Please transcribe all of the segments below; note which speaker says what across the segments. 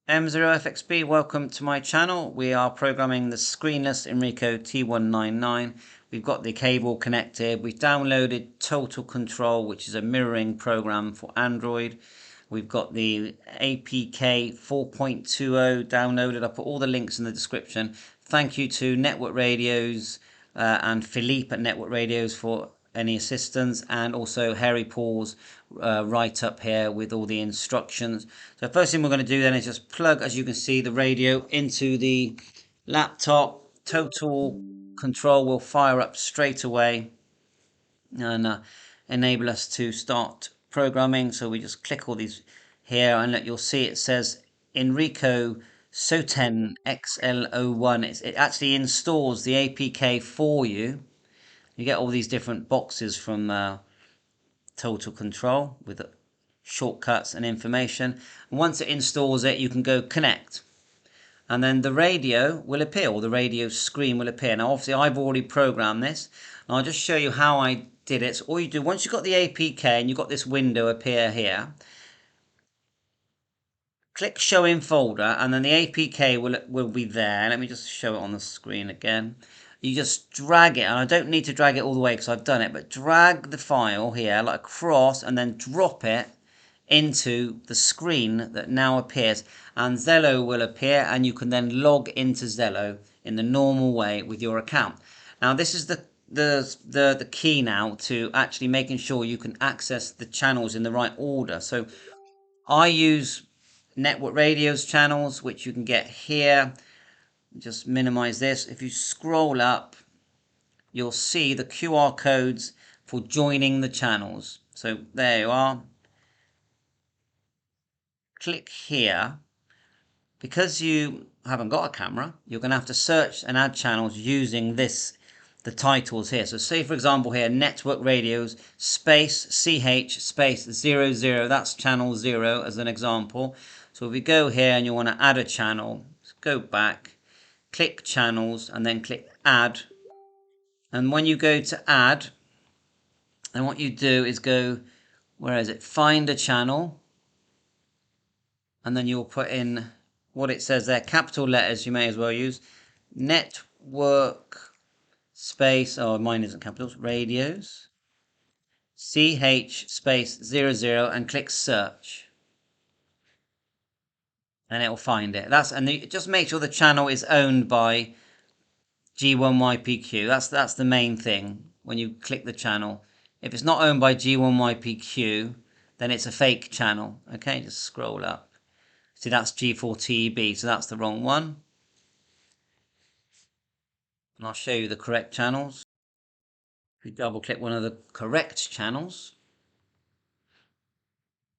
Speaker 1: M0FXB, welcome to my channel. We are programming the screenless Inrco T199. We've got the cable connected. We've downloaded Total Control, which is a mirroring program for Android. We've got the APK 4.20 downloaded. I'll put all the links in the description. Thank you to Network Radios and Philippe at Network Radios for any assistance, and also Harry Paul's write up here with all the instructions. So first thing we're going to do then is just plug, as you can see, the radio into the laptop. Total Control will fire up straight away and enable us to start programming. So we just click all these here, and you'll see it says Inrco SOTEN XL01. It actually installs the APK for you. You get all these different boxes from Total Control with shortcuts and information. And once it installs it, you can go connect. And then the radio will appear, or the radio screen will appear. Now, obviously, I've already programmed this. And I'll just show you how I did it. So all you do, once you've got the APK and you've got this window appear here, click Show in Folder, and then the APK will be there. Let me just show it on the screen again. You just drag it, and I don't need to drag it all the way because I've done it, but drag the file here like across and then drop it into the screen that now appears, and ZELLO will appear, and you can then log into ZELLO in the normal way with your account. Now this is the key now to actually making sure you can access the channels in the right order. So I use Network Radios channels, which you can get here. Just minimize this. If you scroll up, you'll see the QR codes for joining the channels. So there you are. Click here. Because you haven't got a camera, you're going to have to search and add channels using the titles here. So say, for example, here, Network Radios space CH space 00. That's channel 0 as an example. So if we go here and you want to add a channel, go back, click channels, and then click add. And when you go to add, then what you do is go, where is it? Find a channel. And then you'll put in what it says there, capital letters you may as well use. Network space, oh mine isn't capitals, radios. CH space 00 and click search. And it will find it. And just make sure the channel is owned by G1YPQ. That's the main thing when you click the channel. If it's not owned by G1YPQ, then it's a fake channel. Okay, just scroll up. See, that's G4TEB, so that's the wrong one. And I'll show you the correct channels. If you double click one of the correct channels,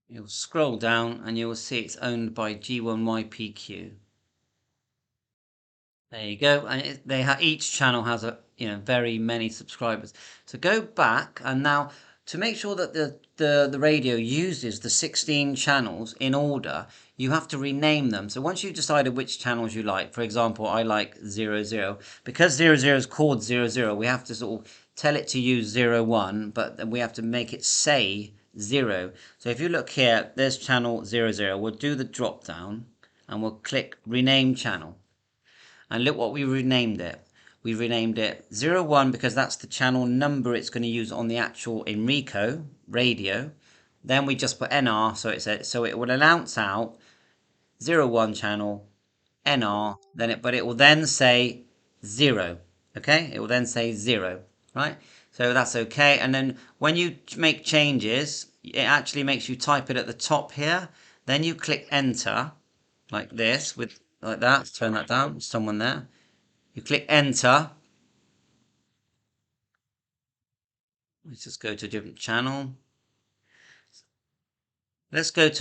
Speaker 1: you'll scroll down and you will see it's owned by G1YPQ. There you go, and each channel has very many subscribers. So go back, and now to make sure that the radio uses the 16 channels in order, you have to rename them. So once you've decided which channels you like, for example, I like 00. Because 00 is called 00, we have to sort of tell it to use 01, but then we have to make it say 0. So if you look here, there's channel 00. We'll do the drop down and we'll click rename channel. And look what we renamed it. We renamed it 01 because that's the channel number it's going to use on the actual Inrco radio. Then we just put NR, so it will announce out 01 channel NR, but it will then say 0. Okay, it will then say 0, right? So that's okay. And then when you make changes, it actually makes you type it at the top here. Then you click enter like this like that. Let's turn that down. Someone there. You click enter. Let's just go to a different channel. Let's go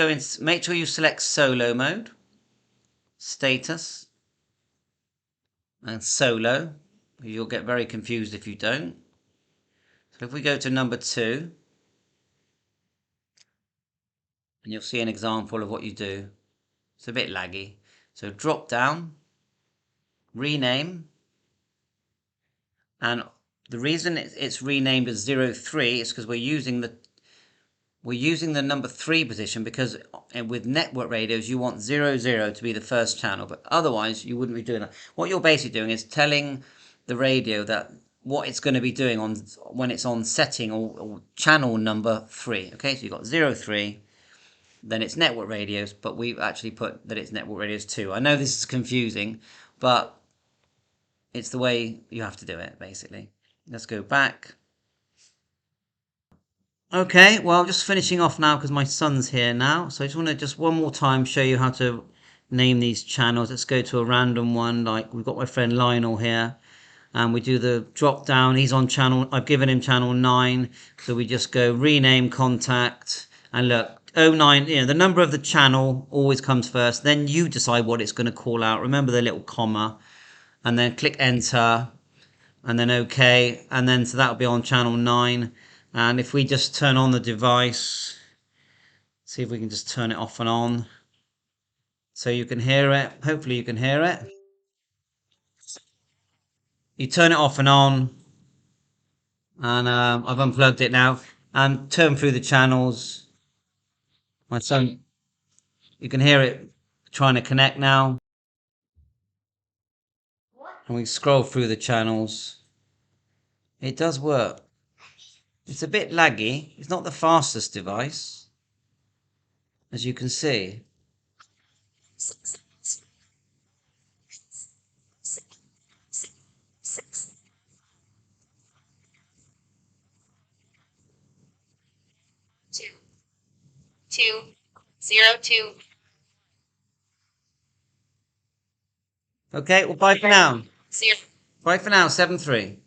Speaker 1: in. Make sure you select solo mode, status, and solo. You'll get very confused if you don't. So if we go to number 2, and you'll see an example of what you do. It's a bit laggy. So drop down, rename, and the reason it's renamed as 03 is because we're using We're using the number 3 position because with network radios you want 00 to be the first channel, but otherwise you wouldn't be doing that. What you're basically doing is telling the radio that what it's going to be doing on when it's on setting or channel number 3. Okay, so you've got 03, then it's network radios, but we've actually put that it's network radios 2. I know this is confusing, but it's the way you have to do it, basically. Let's go back. Okay, well, just finishing off now because my son's here now. So I just want to just one more time show you how to name these channels. Let's go to a random one. Like we've got my friend Lionel here, and we do the drop down. He's on channel. I've given him channel 9, so we just go rename contact, and look, 09. You know, the number of the channel always comes first. Then you decide what it's going to call out. Remember the little comma, and then click enter, and then OK, and then so that'll be on channel 9. And if we just turn on the device, see if we can just turn it off and on so you can hear it. Hopefully you can hear it. You turn it off and on, and I've unplugged it now and turn through the channels. My son, you can hear it trying to connect now. And we scroll through the channels. It does work. It's a bit laggy. It's not the fastest device, as you can see. Two, 2, 0, 2. Okay, well, bye for now. See you. Bye for now, 7-3.